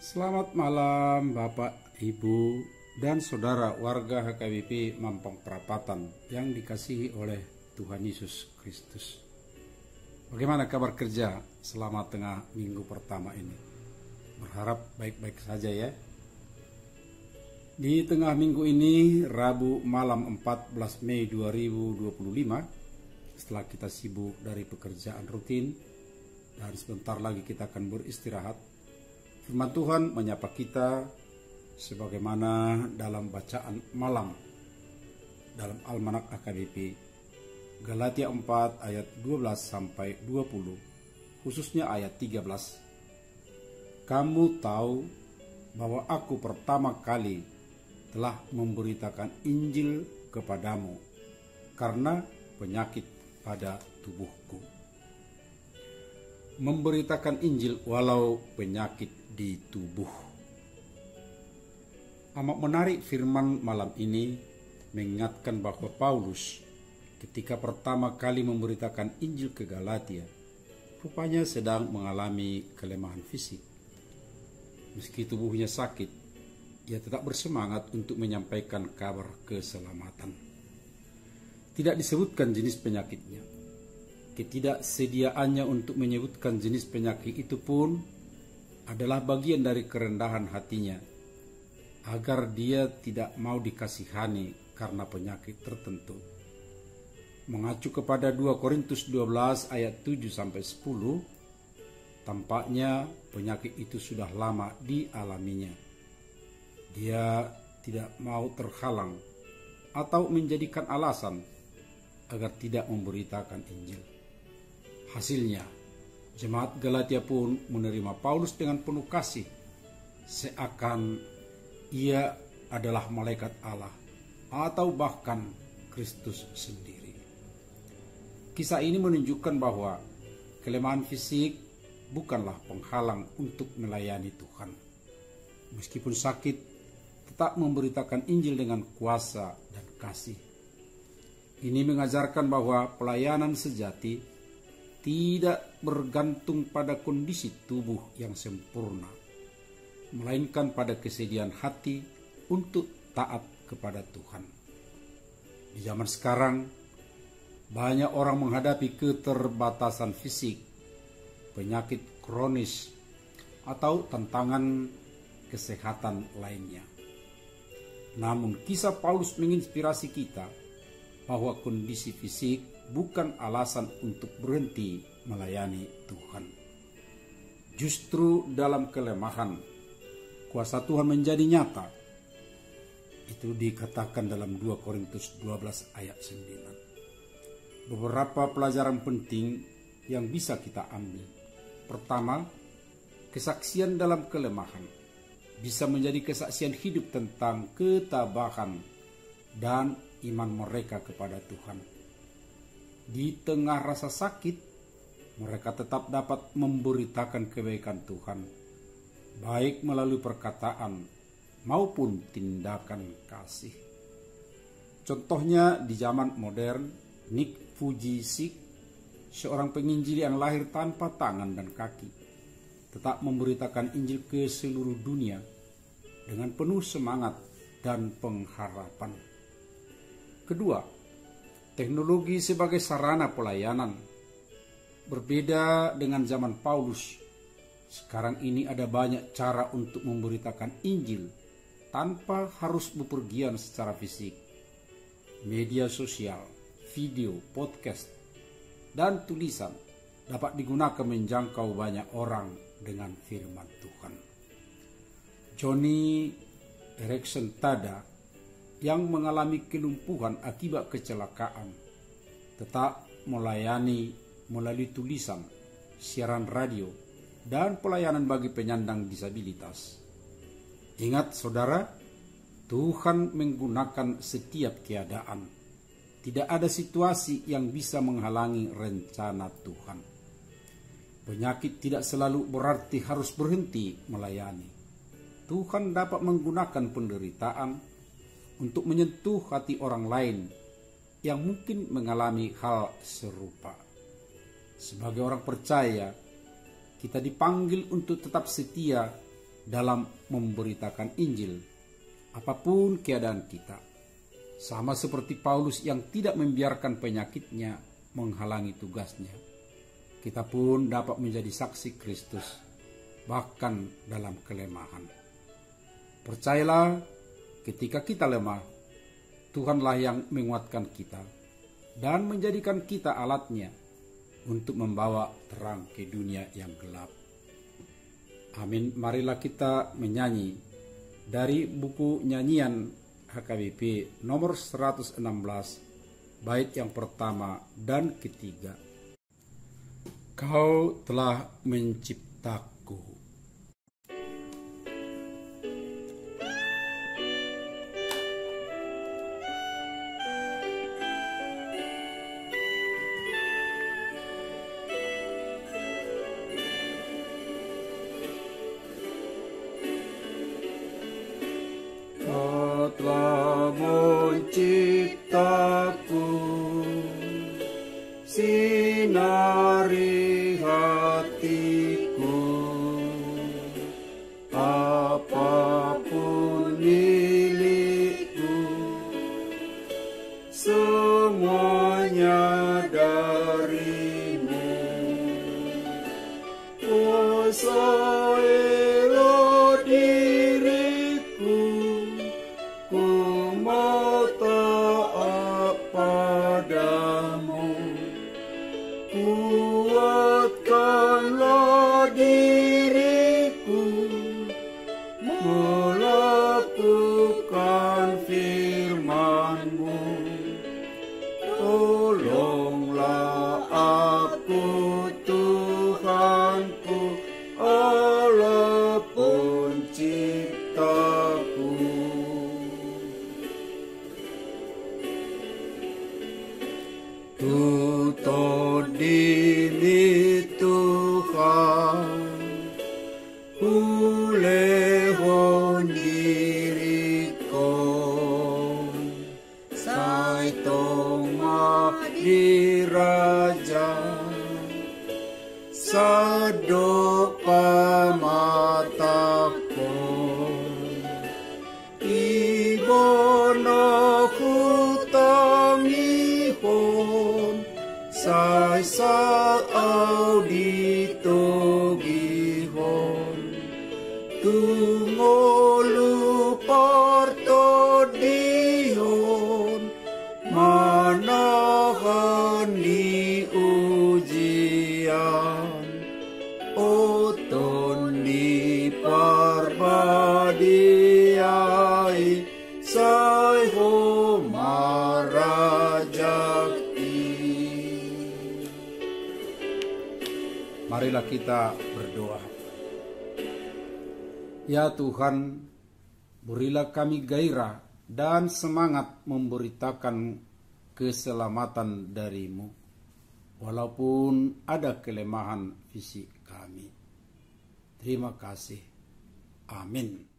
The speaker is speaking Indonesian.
Selamat malam Bapak, Ibu, dan Saudara warga HKBP Mampang Perapatan yang dikasihi oleh Tuhan Yesus Kristus. Bagaimana kabar kerja selama tengah minggu pertama ini? Berharap baik-baik saja ya. Di tengah minggu ini, Rabu malam 14 Mei 2025, setelah kita sibuk dari pekerjaan rutin dan sebentar lagi kita akan beristirahat, firman Tuhan menyapa kita sebagaimana dalam bacaan malam dalam Almanak AKBP Galatia 4 ayat 12 sampai 20, khususnya ayat 13. Kamu tahu bahwa aku pertama kali telah memberitakan Injil kepadamu karena penyakit pada tubuhku. Memberitakan Injil walau penyakit di tubuh. Amat menarik firman malam ini mengingatkan bahwa Paulus ketika pertama kali memberitakan Injil ke Galatia rupanya sedang mengalami kelemahan fisik. Meski tubuhnya sakit, ia tetap bersemangat untuk menyampaikan kabar keselamatan. Tidak disebutkan jenis penyakitnya. Ketidaksediaannya untuk menyebutkan jenis penyakit itu pun adalah bagian dari kerendahan hatinya, agar dia tidak mau dikasihani karena penyakit tertentu. Mengacu kepada 2 Korintus 12 ayat 7-10, tampaknya penyakit itu sudah lama dialaminya. Dia tidak mau terhalang atau menjadikan alasan agar tidak memberitakan Injil. Hasilnya, jemaat Galatia pun menerima Paulus dengan penuh kasih, seakan ia adalah malaikat Allah atau bahkan Kristus sendiri. Kisah ini menunjukkan bahwa kelemahan fisik bukanlah penghalang untuk melayani Tuhan. Meskipun sakit, tetap memberitakan Injil dengan kuasa dan kasih. Ini mengajarkan bahwa pelayanan sejati tidak bergantung pada kondisi tubuh yang sempurna, melainkan pada kesediaan hati untuk taat kepada Tuhan. Di zaman sekarang, banyak orang menghadapi keterbatasan fisik, penyakit kronis, atau tantangan kesehatan lainnya. Namun kisah Paulus menginspirasi kita bahwa kondisi fisik bukan alasan untuk berhenti melayani Tuhan. Justru dalam kelemahan, kuasa Tuhan menjadi nyata. Itu dikatakan dalam 2 Korintus 12 ayat 9. Beberapa pelajaran penting yang bisa kita ambil. Pertama, kesaksian dalam kelemahan bisa menjadi kesaksian hidup tentang ketabahan dan iman mereka kepada Tuhan. Di tengah rasa sakit, mereka tetap dapat memberitakan kebaikan Tuhan, baik melalui perkataan maupun tindakan kasih. Contohnya di zaman modern, Nick Fujisik, seorang penginjil yang lahir tanpa tangan dan kaki, tetap memberitakan Injil ke seluruh dunia dengan penuh semangat dan pengharapan. Kedua, teknologi sebagai sarana pelayanan. Berbeda dengan zaman Paulus, sekarang ini ada banyak cara untuk memberitakan Injil tanpa harus bepergian secara fisik. Media sosial, video, podcast, dan tulisan dapat digunakan menjangkau banyak orang dengan firman Tuhan. Johnny Erickson Tada yang mengalami kelumpuhan akibat kecelakaan tetap melayani melalui tulisan, siaran radio, dan pelayanan bagi penyandang disabilitas. Ingat saudara, Tuhan menggunakan setiap keadaan. Tidak ada situasi yang bisa menghalangi rencana Tuhan. Penyakit tidak selalu berarti harus berhenti melayani. Tuhan dapat menggunakan penderitaan untuk menyentuh hati orang lain yang mungkin mengalami hal serupa. Sebagai orang percaya, kita dipanggil untuk tetap setia dalam memberitakan Injil, apapun keadaan kita. Sama seperti Paulus yang tidak membiarkan penyakitnya menghalangi tugasnya, kita pun dapat menjadi saksi Kristus, bahkan dalam kelemahan. Percayalah, ketika kita lemah, Tuhanlah yang menguatkan kita dan menjadikan kita alatnya untuk membawa terang ke dunia yang gelap. Amin. Marilah kita menyanyi dari buku nyanyian HKBP nomor 116, bait yang pertama dan ketiga. Kau telah menciptaku. Telah menciptaku, sinari hatiku, apapun milikku, semuanya darimu. Kuasailah diriku, ku mau taat padamu. Kuatkanlah diriku, melakukan firman-Mu. Tolonglah aku, Tuhanku, Allah penciptaku. Tutut diri Tuhan, ulehon diriku, sai toma diraja, sadok pamataku, ibono hutangihon, sai sao ditogihon, tungolu parto dihon, manahan di ujian, oton di parbadiai, sai ho marajakti. Marilah kita berdoa. Ya Tuhan, berilah kami gairah dan semangat memberitakan keselamatan dari-Mu, walaupun ada kelemahan fisik kami. Terima kasih. Amin.